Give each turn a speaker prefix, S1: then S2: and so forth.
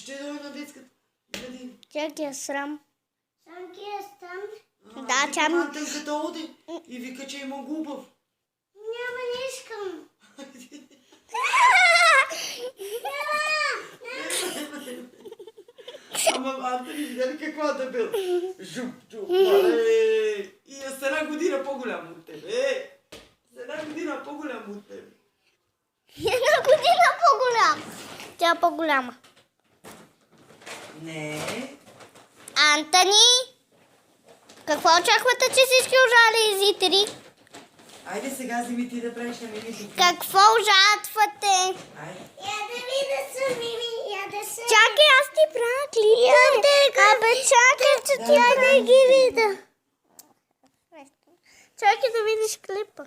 S1: ще дойде на детската градина.
S2: Тя ги е срам.
S3: Сам ги е там.
S2: Да, тя...
S1: Антенката оди и вика, че има глупав.
S3: Няма, не искам.
S1: Ама Антони, видя ли каква да бил? Жуп, мале! И е с една година по-голям от тебе. С една година по-голям от тебе.
S2: Една година по-голяма. Тя е по-голяма.
S1: Не.
S2: Антони, какво очаквате, че всички ужали зрители?
S1: Айде сега вземи ти да правиш на мимито.
S2: Какво ужатвате?
S1: Айде.
S3: Я да видя Мими, я да се...
S2: Чакай, аз ти правя клипа. Абе, чакай, че тя не ги видя. Чакай да видиш клипа.